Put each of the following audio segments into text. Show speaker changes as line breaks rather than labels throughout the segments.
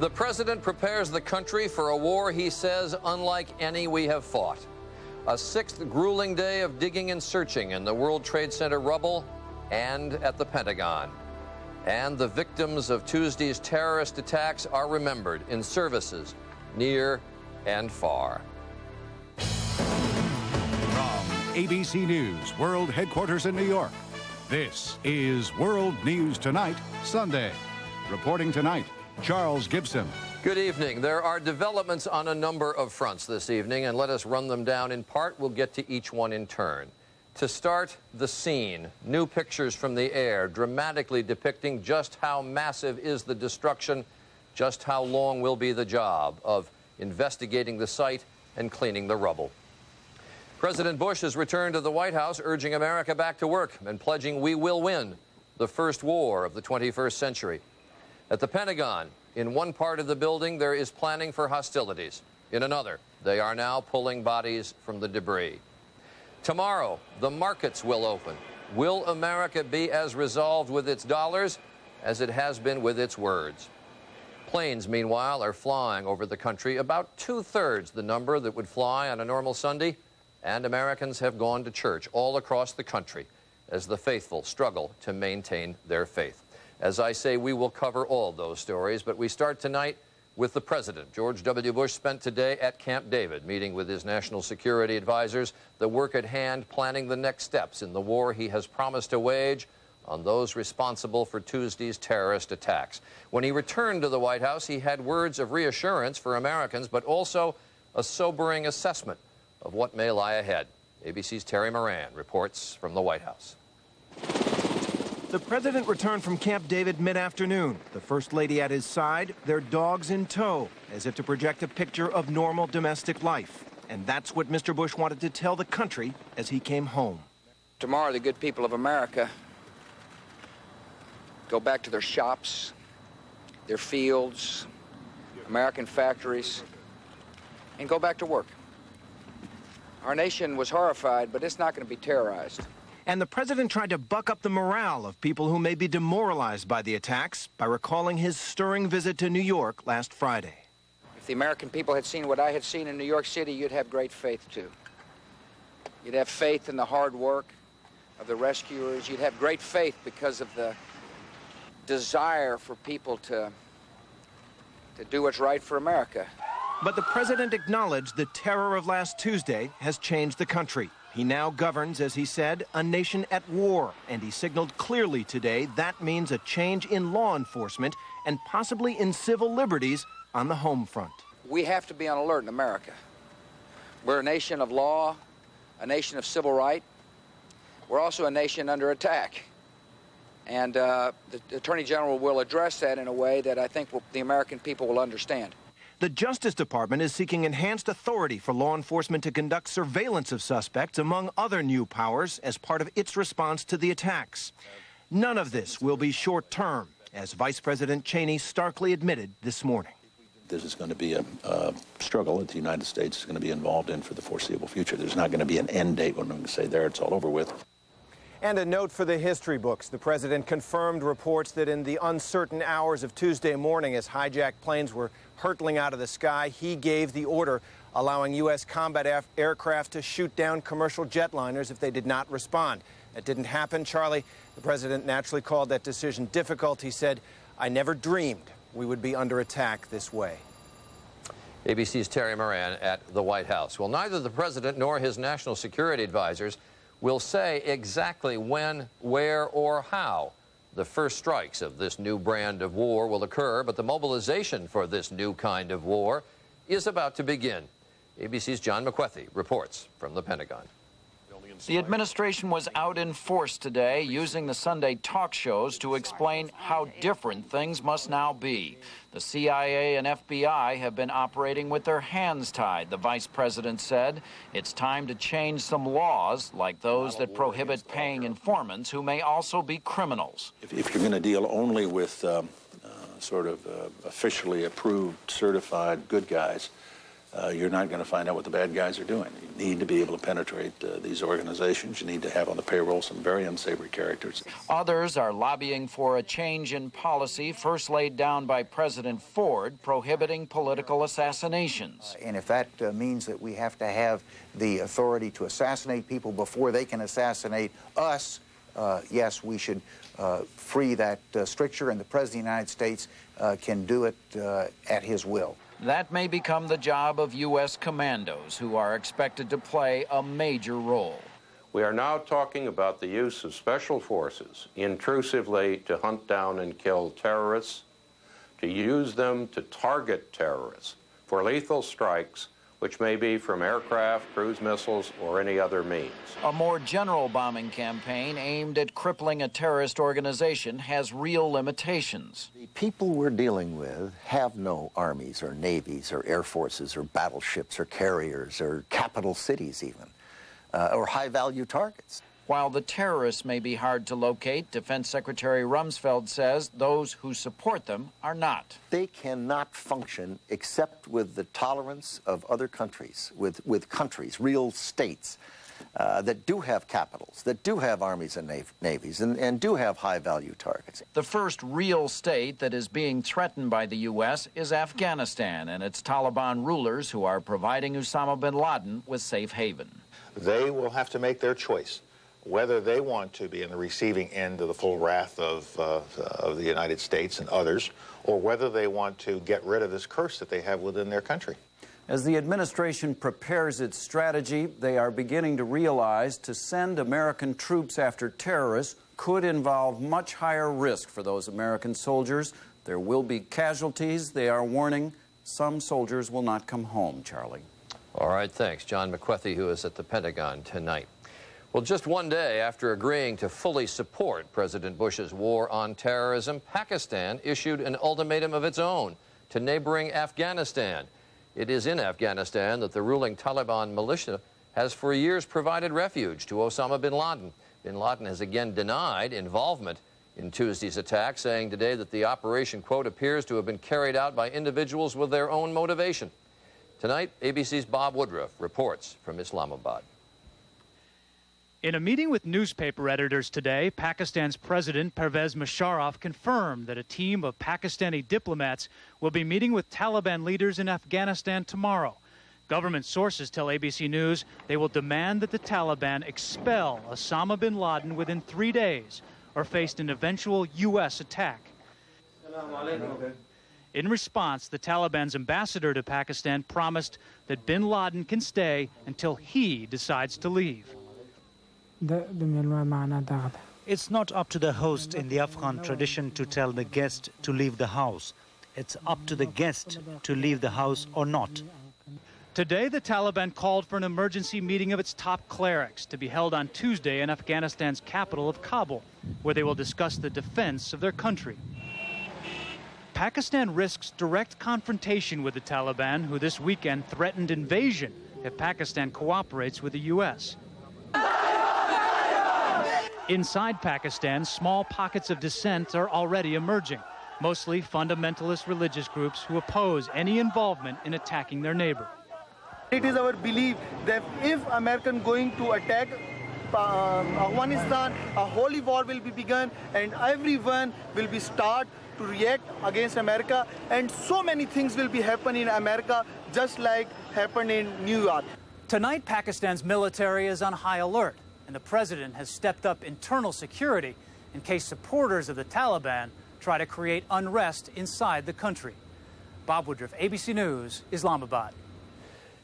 The president prepares the country for a war he says unlike any we have fought. A sixth grueling day of digging and searching in the World Trade Center rubble and at the Pentagon. And the victims of Tuesday's terrorist attacks are remembered in services near and far.
From ABC News World Headquarters in New York, this is World News Tonight, Sunday. Reporting tonight, Charles Gibson.
Good evening. There are developments on a number of fronts this evening, and let us run them down in part. We'll get to each one in turn. To start, the scene. New pictures from the air dramatically depicting just how massive is the destruction, just how long will be the job of investigating the site and cleaning the rubble. President Bush has returned to the White House, urging America back to work and pledging we will win the first war of the 21st century. At the Pentagon, in one part of the building, there is planning for hostilities. In another, they are now pulling bodies from the debris. Tomorrow, the markets will open. Will America be as resolved with its dollars as it has been with its words? Planes, meanwhile, are flying over the country, about two-thirds the number that would fly on a normal Sunday, and Americans have gone to church all across the country as the faithful struggle to maintain their faith. As I say, we will cover all those stories, but we start tonight with the president. George W. Bush spent today at Camp David, meeting with his national security advisors, the work at hand planning the next steps in the war he has promised to wage on those responsible for Tuesday's terrorist attacks. When he returned to the White House, he had words of reassurance for Americans, but also a sobering assessment of what may lie ahead. ABC's Terry Moran reports from the White House.
The president returned from Camp David mid-afternoon. The First Lady at his side, their dogs in tow, as if to project a picture of normal domestic life. And that's what Mr. Bush wanted to tell the country as he came home.
Tomorrow, the good people of America go back to their shops, their fields, American factories, and go back to work. Our nation was horrified, but it's not going to be terrorized.
And the president tried to buck up the morale of people who may be demoralized by the attacks by recalling his stirring visit to New York last Friday.
If the American people had seen what I had seen in New York City, you'd have great faith, too. You'd have faith in the hard work of the rescuers. You'd have great faith because of the desire for people to do what's right for America.
But the president acknowledged the terror of last Tuesday has changed the country. He now governs, as he said, a nation at war, and he signaled clearly today that means a change in law enforcement and possibly in civil liberties on the home front.
We have to be on alert in America. We're a nation of law, a nation of civil right. We're also a nation under attack. And the Attorney General will address that in a way that I think the American people will understand.
The Justice Department is seeking enhanced authority for law enforcement to conduct surveillance of suspects, among other new powers, as part of its response to the attacks. None of this will be short-term, as Vice President Cheney starkly admitted this morning.
This is going to be a struggle that the United States is going to be involved in for the foreseeable future. There's not going to be an end date when we're going to say there, it's all over with.
And a note for the history books. The president confirmed reports that in the uncertain hours of Tuesday morning, as hijacked planes were hurtling out of the sky, he gave the order allowing U.S. combat aircraft to shoot down commercial jetliners if they did not respond. That didn't happen, Charlie. The president naturally called that decision difficult. He said, "I never dreamed we would be under attack this way."
ABC's Terry Moran at the White House. Well, neither the president nor his national security advisors will say exactly when, where, or how the first strikes of this new brand of war will occur, but the mobilization for this new kind of war is about to begin. ABC's John McWethy reports from the Pentagon.
The administration was out in force today, using the Sunday talk shows to explain how different things must now be. The CIA and FBI have been operating with their hands tied, the vice president said. It's time to change some laws, like those that prohibit paying informants who may also be criminals.
If you're going to deal only with officially approved, certified good guys, you're not going to find out what the bad guys are doing. You need to be able to penetrate these organizations. You need to have on the payroll some very unsavory characters.
Others are lobbying for a change in policy first laid down by President Ford, prohibiting political assassinations.
And if that means that we have to have the authority to assassinate people before they can assassinate us, yes, we should free that stricture, and the President of the United States can do it at his will.
That may become the job of U.S. commandos, who are expected to play a major role.
We are now talking about the use of special forces intrusively to hunt down and kill terrorists, to use them to target terrorists for lethal strikes, which may be from aircraft, cruise missiles, or any other means.
A more general bombing campaign aimed at crippling a terrorist organization has real limitations.
The people we're dealing with have no armies or navies or air forces or battleships or carriers or capital cities even, or high-value targets.
While the terrorists may be hard to locate, Defense Secretary Rumsfeld says those who support them are not.
They cannot function except with the tolerance of other countries, with countries, real states, that do have capitals, that do have armies and navies, and do have high-value targets.
The first real state that is being threatened by the U.S. is Afghanistan and its Taliban rulers who are providing Osama bin Laden with safe haven.
They will have to make their choice whether they want to be in the receiving end of the full wrath of the United States and others, or whether they want to get rid of this curse that they have within their country.
As the administration prepares its strategy, they are beginning to realize to send American troops after terrorists could involve much higher risk for those American soldiers. There will be casualties. They are warning some soldiers will not come home, Charlie.
All right, thanks. John McWethy, who is at the Pentagon tonight. Well, just one day after agreeing to fully support President Bush's war on terrorism, Pakistan issued an ultimatum of its own to neighboring Afghanistan. It is in Afghanistan that the ruling Taliban militia has for years provided refuge to Osama bin Laden. Bin Laden has again denied involvement in Tuesday's attack, saying today that the operation, quote, appears to have been carried out by individuals with their own motivation. Tonight, ABC's Bob Woodruff reports from Islamabad.
In a meeting with newspaper editors today, Pakistan's President Pervez Musharraf confirmed that a team of Pakistani diplomats will be meeting with Taliban leaders in Afghanistan tomorrow. Government sources tell ABC News they will demand that the Taliban expel Osama bin Laden within 3 days or face an eventual U.S. attack. In response, the Taliban's ambassador to Pakistan promised that bin Laden can stay until he decides to leave.
It's not up to the host in the Afghan tradition to tell the guest to leave the house. It's up to the guest to leave the house or not.
Today, the Taliban called for an emergency meeting of its top clerics to be held on Tuesday in Afghanistan's capital of Kabul, where they will discuss the defense of their country. Pakistan risks direct confrontation with the Taliban, who this weekend threatened invasion if Pakistan cooperates with the U.S. Inside Pakistan, small pockets of dissent are already emerging, mostly fundamentalist religious groups who oppose any involvement in attacking their neighbor.
It is our belief that if America is going to attack Afghanistan, a holy war will be begun and everyone will be start to react against America, and so many things will be happening in America just like happened in New York.
Tonight, Pakistan's military is on high alert, and the president has stepped up internal security in case supporters of the Taliban try to create unrest inside the country. Bob Woodruff, ABC News, Islamabad.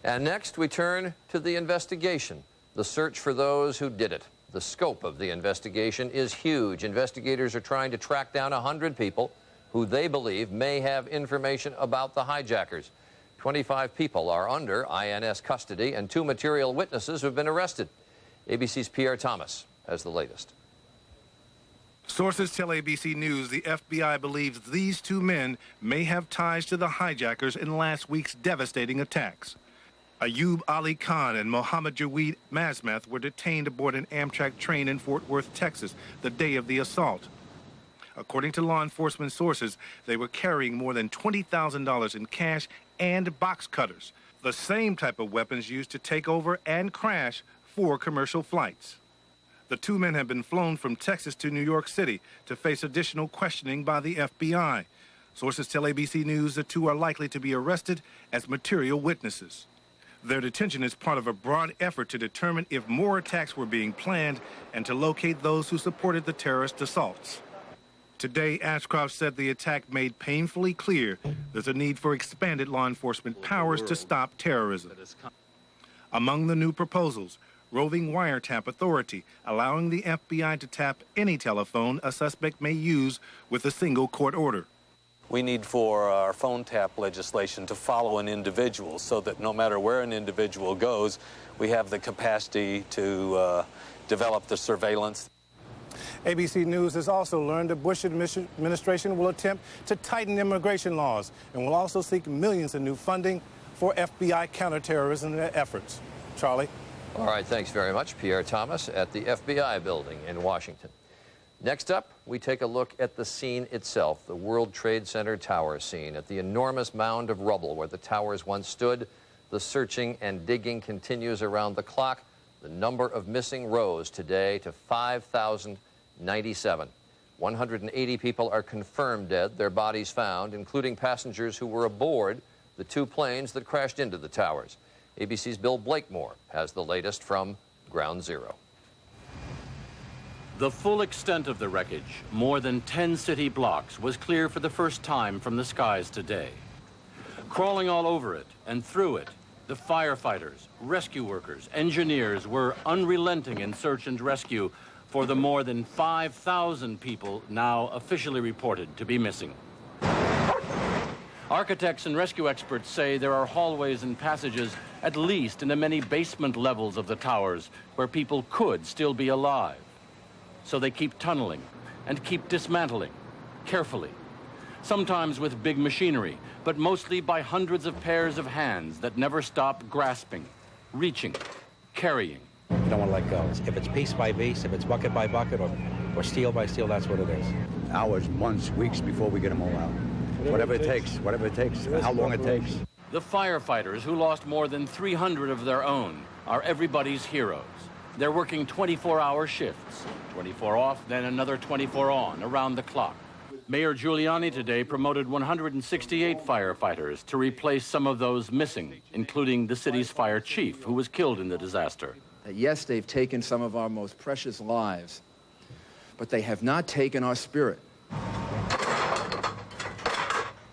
And next, we turn to the investigation, the search for those who did it. The scope of the investigation is huge. Investigators are trying to track down 100 people who they believe may have information about the hijackers. 25 people are under INS custody, and 2 material witnesses have been arrested. ABC's Pierre Thomas has the latest.
Sources tell ABC News the FBI believes these 2 men may have ties to the hijackers in last week's devastating attacks. Ayub Ali Khan and Mohammed Jaweed Mazmeth were detained aboard an Amtrak train in Fort Worth, Texas, the day of the assault. According to law enforcement sources, they were carrying more than $20,000 in cash and box cutters. the same type of weapons used to take over and crash 4 commercial flights. The 2 men have been flown from Texas to New York City to face additional questioning by the FBI. Sources tell ABC News the 2 are likely to be arrested as material witnesses. Their detention is part of a broad effort to determine if more attacks were being planned and to locate those who supported the terrorist assaults. Today, Ashcroft said the attack made painfully clear there's a need for expanded law enforcement powers to stop terrorism. Among the new proposals, roving wiretap authority, allowing the FBI to tap any telephone a suspect may use with a single court order.
We need for our phone tap legislation to follow an individual so that no matter where an individual goes, we have the capacity to develop the surveillance.
ABC News has also learned the Bush administration will attempt to tighten immigration laws and will also seek millions in new funding for FBI counterterrorism efforts. Charlie?
All right, thanks very much, Pierre Thomas at the FBI building in Washington. Next up, we take a look at the scene itself, the World Trade Center tower scene. At the enormous mound of rubble where the towers once stood, the searching and digging continues around the clock. The number of missing rose today to 5,097. 180 people are confirmed dead, their bodies found, including passengers who were aboard the 2 planes that crashed into the towers. ABC's Bill Blakemore has the latest from Ground Zero.
The full extent of the wreckage, more than 10 city blocks, was clear for the first time from the skies today. Crawling all over it and through it, the firefighters, rescue workers, engineers were unrelenting in search and rescue for the more than 5,000 people now officially reported to be missing. Architects and rescue experts say there are hallways and passages, at least in the many basement levels of the towers, where people could still be alive. So they keep tunneling and keep dismantling, carefully. Sometimes with big machinery, but mostly by hundreds of pairs of hands that never stop grasping, reaching, carrying.
You don't want to let go. If it's piece by piece, if it's bucket by bucket, or steel by steel, that's what it is.
Hours, months, weeks before we get them all out. Whatever it takes, how long it takes.
The firefighters, who lost more than 300 of their own, are everybody's heroes. They're working 24-hour shifts, 24 off, then another 24 on, around the clock. Mayor Giuliani today promoted 168 firefighters to replace some of those missing, including the city's fire chief, who was killed in the disaster.
Yes, they've taken some of our most precious lives, but they have not taken our spirit.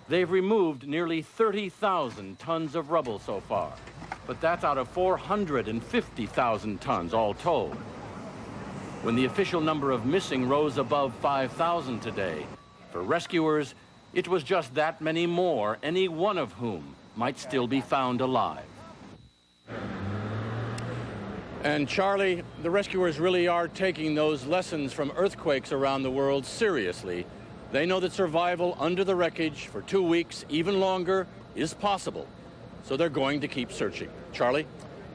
They've removed nearly 30,000 tons of rubble so far, but that's out of 450,000 tons all told. When the official number of missing rose above 5,000 today, for rescuers, it was just that many more, any one of whom might still be found alive. And Charlie, the rescuers really are taking those lessons from earthquakes around the world seriously. They know that survival under the wreckage for 2 weeks, even longer, is possible. So they're going to keep searching. Charlie?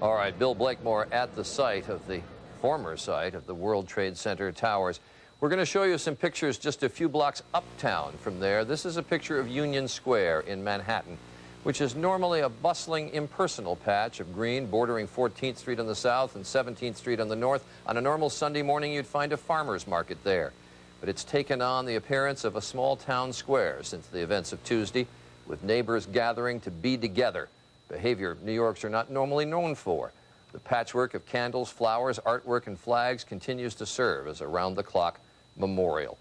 All right, Bill Blakemore at the site of the former site of the World Trade Center towers. We're going to show you some pictures just a few blocks uptown from there. This is a picture of Union Square in Manhattan, which is normally a bustling, impersonal patch of green bordering 14th Street on the south and 17th Street on the north. On a normal Sunday morning, you'd find a farmer's market there. But it's taken on the appearance of a small town square since the events of Tuesday, with neighbors gathering to be together, behavior New Yorkers are not normally known for. The patchwork of candles, flowers, artwork, and flags continues to serve as a round-the-clock memorial.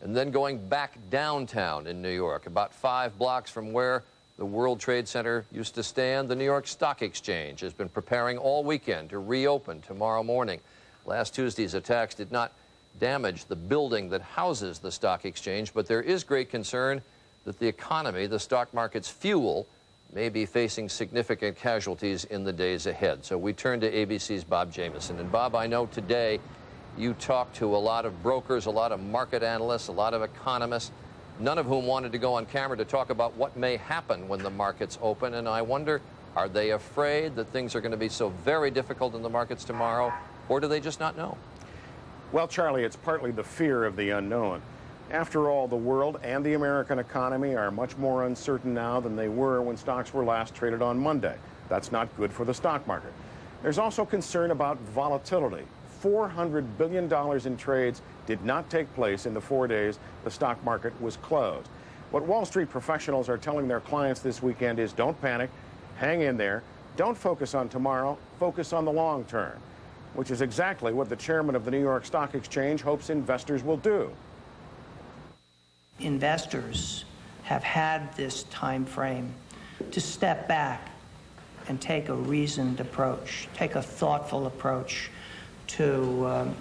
And then going back downtown in New York, about 5 blocks from where the World Trade Center used to stand, the New York Stock Exchange has been preparing all weekend to reopen tomorrow morning. Last Tuesday's attacks did not damage the building that houses the stock exchange, but there is great concern that the economy, the stock market's fuel, may be facing significant casualties in the days ahead. So we turn to ABC's Bob Jamieson. And Bob, I know today you talked to a lot of brokers, a lot of market analysts, a lot of economists, none of whom wanted to go on camera to talk about what may happen when the markets open. And I wonder, are they afraid that things are going to be so very difficult in the markets tomorrow, or do they just not know?
Well, Charlie, it's partly the fear of the unknown. After all, the world and the American economy are much more uncertain now than they were when stocks were last traded on Monday.
That's not good for the stock market. There's also concern about volatility. $400 billion in trades did not take place in the 4 days the stock market was closed. What Wall Street professionals are telling their clients this weekend is don't panic, hang in there, don't focus on tomorrow, focus on the long term, which is exactly what the chairman of the New York Stock Exchange hopes investors will do.
Investors have had this time frame to step back and take a reasoned approach, take a thoughtful approach to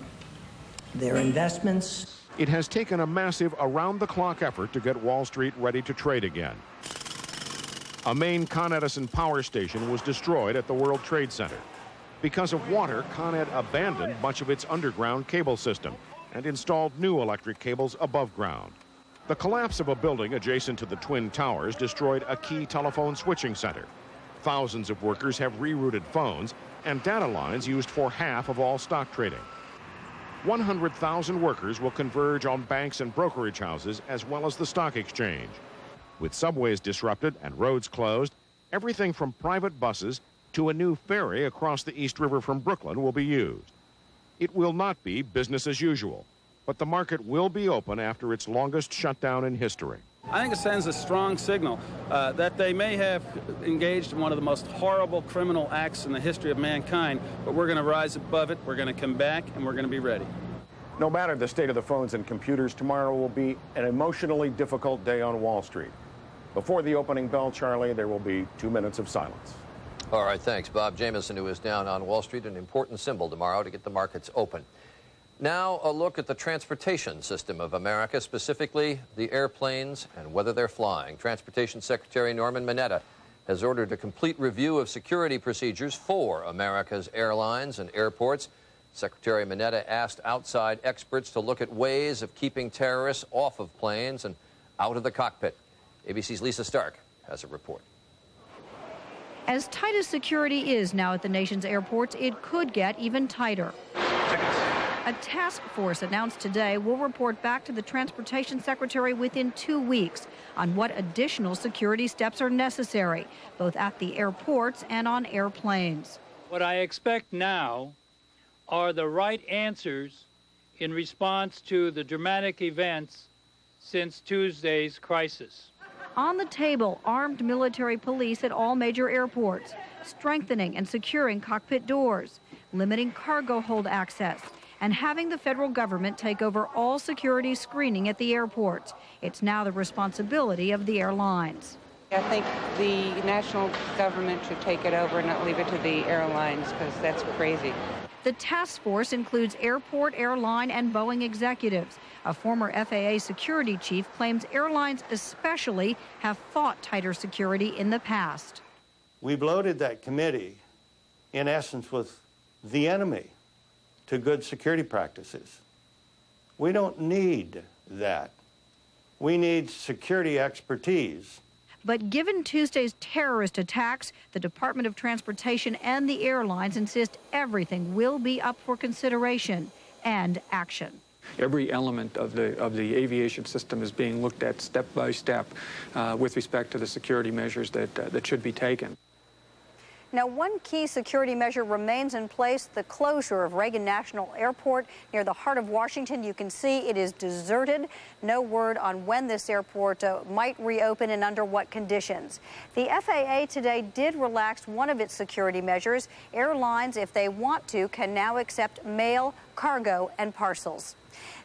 their investments.
It has taken a massive around-the-clock effort to get Wall Street ready to trade again. A main Con Edison power station was destroyed at the World Trade Center. Because of water, Con Ed abandoned much of its underground cable system and installed new electric cables above ground. The collapse of a building adjacent to the Twin Towers destroyed a key telephone switching center. Thousands of workers have rerouted phones and data lines used for half of all stock trading. 100,000 workers will converge on banks and brokerage houses as well as the stock exchange. With subways disrupted and roads closed, everything from private buses to a new ferry across the East River from Brooklyn will be used. It will not be business as usual, but the market will be open after its longest shutdown in history.
I think it sends a strong signal that they may have engaged in one of the most horrible criminal acts in the history of mankind, but we're going to rise above it, we're going to come back, and we're going to be ready.
No matter the state of the phones and computers, tomorrow will be an emotionally difficult day on Wall Street. Before the opening bell, Charlie, there will be 2 minutes of silence.
All right, thanks. Bob Jamieson, who is down on Wall Street, an important symbol tomorrow to get the markets open. Now, a look at the transportation system of America, specifically the airplanes and whether they're flying. Transportation Secretary Norman Mineta has ordered a complete review of security procedures for America's airlines and airports. Secretary Mineta asked outside experts to look at ways of keeping terrorists off of planes and out of the cockpit. ABC's Lisa Stark has a report.
As tight as security is now at the nation's airports, it could get even tighter. A task force announced today will report back to the Transportation Secretary within 2 weeks on what additional security steps are necessary, both at the airports and on airplanes.
What I expect now are the right answers in response to the dramatic events since Tuesday's crisis.
On the table, armed military police at all major airports, strengthening and securing cockpit doors, limiting cargo hold access, and having the federal government take over all security screening at the airports. It's now the responsibility of the airlines.
I think the national government should take it over and not leave it to the airlines, because that's crazy.
The task force includes airport, airline, and Boeing executives. A former FAA security chief claims airlines especially have fought tighter security in the past.
We bloated that committee, in essence, with the enemy to good security practices. We don't need that. We need security expertise.
But given Tuesday's terrorist attacks, the Department of Transportation and the airlines insist everything will be up for consideration and action.
Every element of the aviation system is being looked at step by step with respect to the security measures that should be taken.
Now, one key security measure remains in place, the closure of Reagan National Airport near the heart of Washington. You can see it is deserted. No word on when this airport might reopen and under what conditions. The FAA today did relax one of its security measures. Airlines, if they want to, can now accept mail, cargo, and parcels.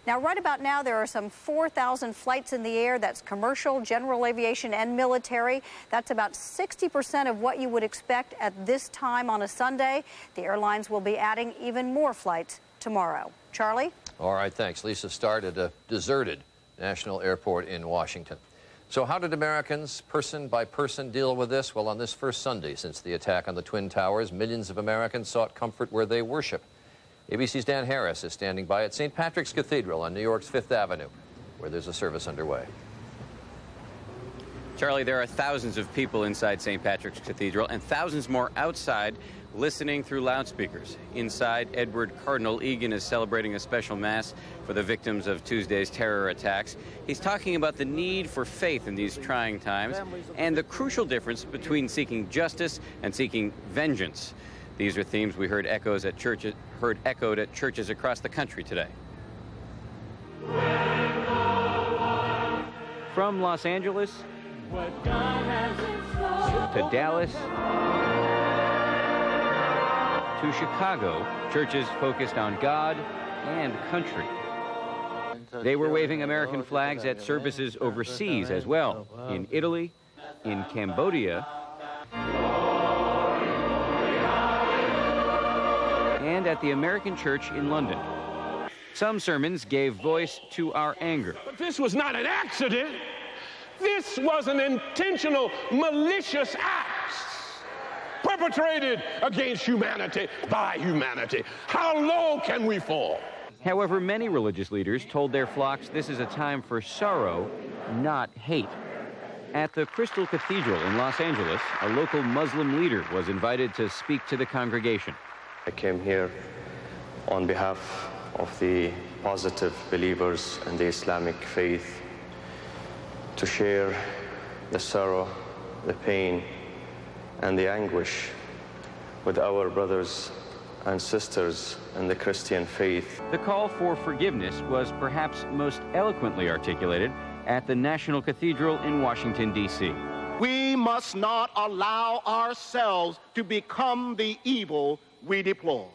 Now, right about now, there are some 4,000 flights in the air. That's commercial, general aviation, and military. That's about 60% of what you would expect at this time on a Sunday. The airlines will be adding even more flights tomorrow. Charlie?
All right, thanks. Lisa Stark at a deserted national airport in Washington. So how did Americans, person by person, deal with this? Well, on this first Sunday since the attack on the Twin Towers, millions of Americans sought comfort where they worship. ABC's Dan Harris is standing by at St. Patrick's Cathedral on New York's Fifth Avenue, where there's a service underway.
Charlie, there are thousands of people inside St. Patrick's Cathedral and thousands more outside
listening through loudspeakers. Inside, Edward Cardinal Egan is celebrating a special mass for the victims of Tuesday's terror attacks. He's talking about the need for faith in these trying times and the crucial difference between seeking justice and seeking vengeance. These are themes we heard echoed at churches across the country today. From Los Angeles to Dallas to Chicago, churches focused on God and country. They were waving American flags at services overseas as well, in Italy, in Cambodia, and at the American Church in London. Some sermons gave voice to our anger.
But this was not an accident. This was an intentional, malicious act perpetrated against humanity by humanity. How low can we fall?
However, many religious leaders told their flocks this is a time for sorrow, not hate. At the Crystal Cathedral in Los Angeles, a local Muslim leader was invited to speak to the congregation.
I came here on behalf of the positive believers in the Islamic faith to share the sorrow, the pain, and the anguish with our brothers and sisters in the Christian faith.
The call for forgiveness was perhaps most eloquently articulated at the National Cathedral in Washington, D.C.
We must not allow ourselves to become the evil we deplore.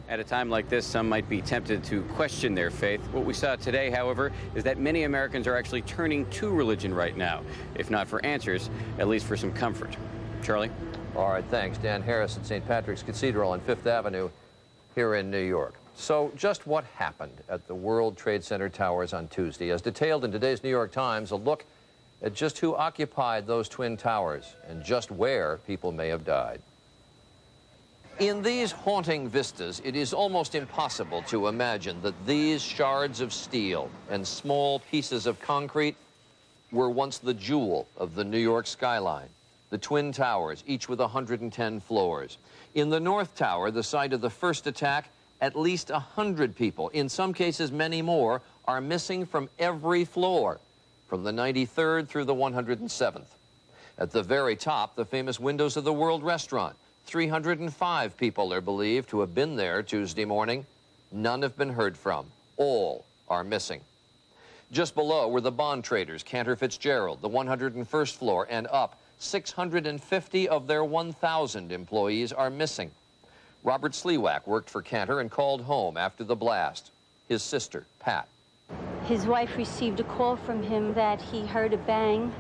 At a time like this, some might be tempted to question their faith. What we saw today, however, is that many Americans are actually turning to religion right now, if not for answers, at least for some comfort. Charlie?
All right, thanks. Dan Harris at St. Patrick's Cathedral on Fifth Avenue here in New York. So just what happened at the World Trade Center towers on Tuesday? As detailed in today's New York Times, a look at just who occupied those twin towers and just where people may have died. In these haunting vistas, it is almost impossible to imagine that these shards of steel and small pieces of concrete were once the jewel of the New York skyline. The twin towers, each with 110 floors. In the North Tower, the site of the first attack, at least 100 people, in some cases many more, are missing from every floor, from the 93rd through the 107th. At the very top, the famous windows of the World Restaurant. 305 people are believed to have been there Tuesday morning. None have been heard from. All are missing. Just below were the bond traders, Cantor Fitzgerald, the 101st floor and up. 650 of their 1,000 employees are missing. Robert Sliwak worked for Cantor and called home after the blast. His sister, Pat.
His wife received a call from him that he heard a bang,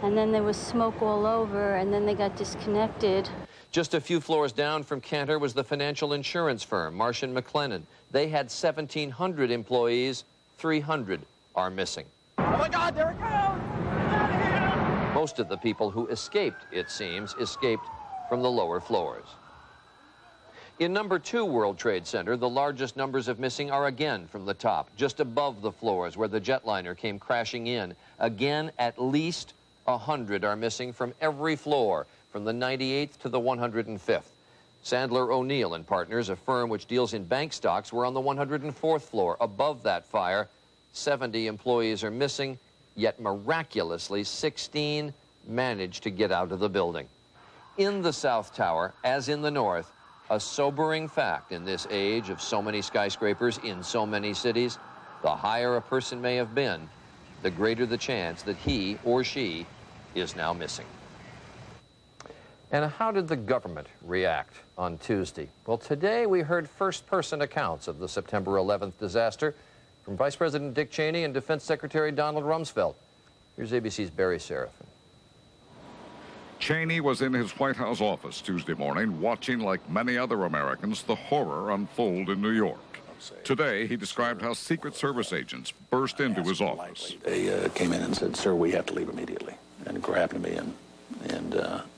and then there was smoke all over, and then they got disconnected.
Just a few floors down from Cantor was the financial insurance firm, Marsh & McLennan. They had 1,700 employees. 300 are missing.
Oh, my God, there it goes!
Most of the people who escaped, it seems, escaped from the lower floors. In number 2 World Trade Center, the largest numbers of missing are again from the top, just above the floors where the jetliner came crashing in. Again, at least 100 are missing from every floor, from the 98th to the 105th. Sandler O'Neill and Partners, a firm which deals in bank stocks, were on the 104th floor. Above that fire, 70 employees are missing, yet miraculously 16 managed to get out of the building. In the South Tower, as in the North, a sobering fact in this age of so many skyscrapers in so many cities, the higher a person may have been, the greater the chance that he or she is now missing. And how did the government react on Tuesday? Well, today we heard first-person accounts of the September 11th disaster from Vice President Dick Cheney and Defense Secretary Donald Rumsfeld. Here's ABC's Barry Serafin.
Cheney was in his White House office Tuesday morning, watching, like many other Americans, the horror unfold in New York. Today, he described how Secret Service agents burst into his office.
They came in and said, "Sir, we have to leave immediately," and grabbed me and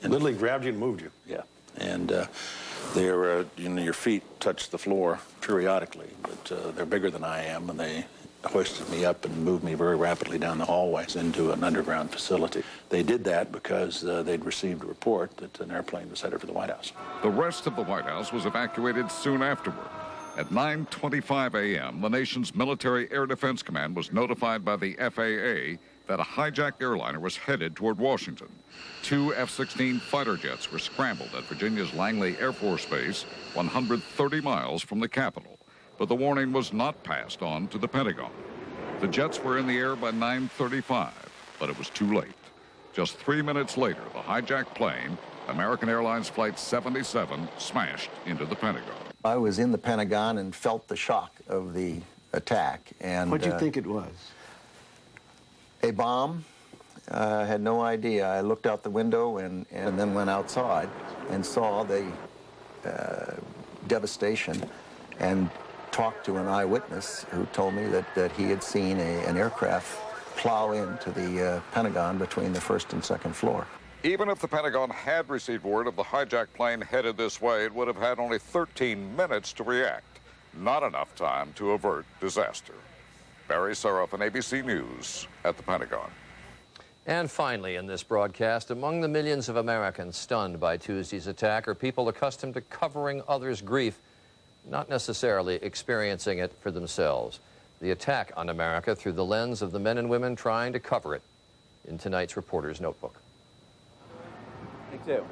literally grabbed you and moved you.
Yeah, and your feet touch the floor periodically, but they're bigger than I am, and they hoisted me up and moved me very rapidly down the hallways into an underground facility. They did that because they'd received a report that an airplane was headed for the White House.
The rest of the White House was evacuated soon afterward. At 9:25 a.m., the nation's military air defense command was notified by the FAA that a hijacked airliner was headed toward Washington. 2 F-16 fighter jets were scrambled at Virginia's Langley Air Force Base, 130 miles from the Capitol. But the warning was not passed on to the Pentagon. The jets were in the air by 9:35, but it was too late. Just 3 minutes later, the hijacked plane, American Airlines Flight 77, smashed into the Pentagon.
I was in the Pentagon and felt the shock of the attack. And
what did you think it was?
A bomb. I had no idea. I looked out the window and then went outside and saw the devastation and talked to an eyewitness who told me that he had seen an aircraft plow into the Pentagon between the first and second floor.
Even if the Pentagon had received word of the hijacked plane headed this way, it would have had only 13 minutes to react. Not enough time to avert disaster. Barry Saroffin, ABC News at the Pentagon.
And finally in this broadcast, among the millions of Americans stunned by Tuesday's attack are people accustomed to covering others' grief, not necessarily experiencing it for themselves. The attack on America through the lens of the men and women trying to cover it. In tonight's Reporter's Notebook.
Take two.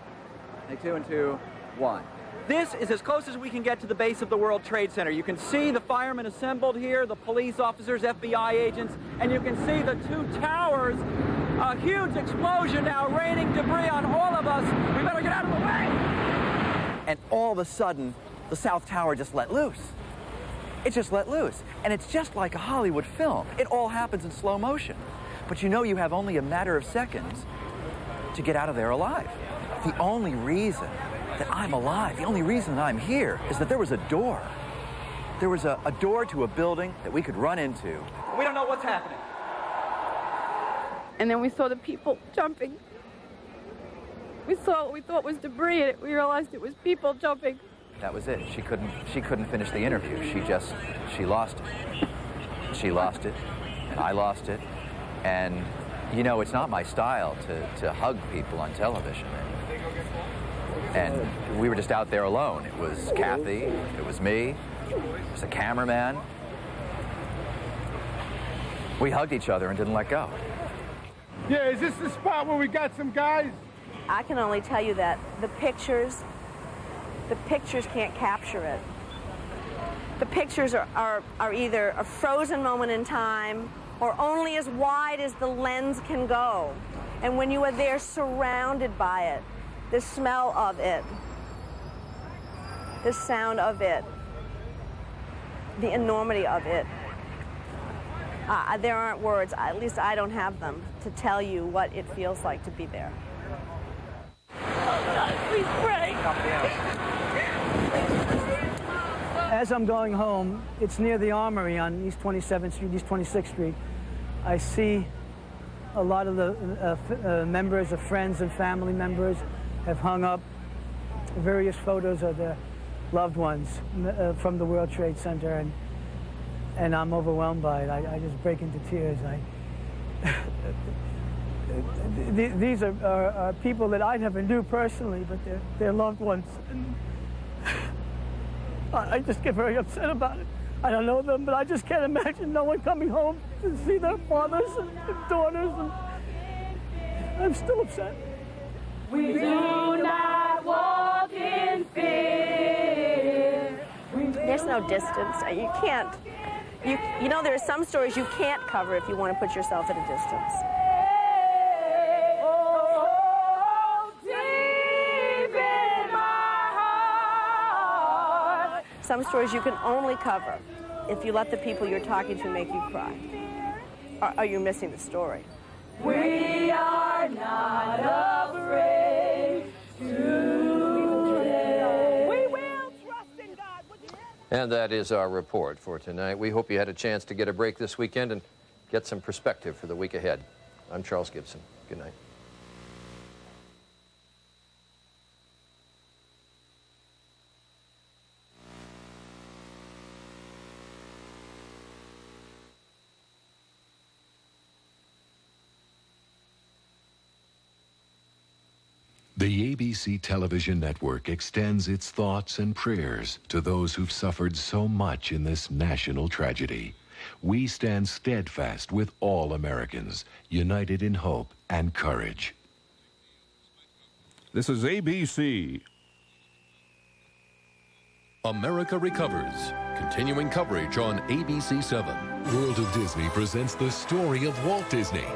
Take 2 and 2, 1. This is as close as we can get to the base of the World Trade Center. You can see the firemen assembled here, the police officers, FBI agents, and you can see the 2 towers. A huge explosion now raining debris on all of us. We better get out of the way. And all of a sudden, the South Tower just let loose. It just let loose. And it's just like a Hollywood film. It all happens in slow motion. But you know you have only a matter of seconds to get out of there alive. The only reason that I'm alive, the only reason that I'm here is that there was a door. There was a door to a building that we could run into. We don't know what's happening.
And then we saw the people jumping. We saw what we thought was debris, and we realized it was people jumping.
That was it. She couldn't finish the interview. She lost it. She lost it, and I lost it. And, you know, it's not my style to hug people on television. And we were just out there alone. It was Kathy, it was me, it was a cameraman. We hugged each other and didn't let go.
Yeah, is this the spot where we got some guys?
I can only tell you that the pictures can't capture it. The pictures are either a frozen moment in time or only as wide as the lens can go. And when you are there surrounded by it, the smell of it, the sound of it, the enormity of it, there aren't words, at least I don't have them, to tell you what it feels like to be there. Oh God, please pray.
As I'm going home, it's near the Armory on East 27th Street, East 26th Street. I see a lot of the members of friends and family members have hung up various photos of their loved ones from the World Trade Center, and I'm overwhelmed by it. I just break into tears. These are people that I never knew personally, but they're loved ones. And I just get very upset about it. I don't know them, but I just can't imagine no one coming home to see their fathers and daughters. And I'm still upset.
We do not walk in fear.
There's no distance. You can't. You know, there are some stories you can't cover if you want to put yourself at a distance. Some stories you can only cover if you let the people you're talking to make you cry. Are you missing the story?
We are not afraid today. We will trust in God.
And that is our report for tonight. We hope you had a chance to get a break this weekend and get some perspective for the week ahead. I'm Charles Gibson. Good night.
The ABC television network extends its thoughts and prayers to those who've suffered so much in this national tragedy. We stand steadfast with all Americans, united in hope and courage.
This is ABC.
America Recovers. Continuing coverage on ABC7.
World of Disney presents the story of Walt Disney.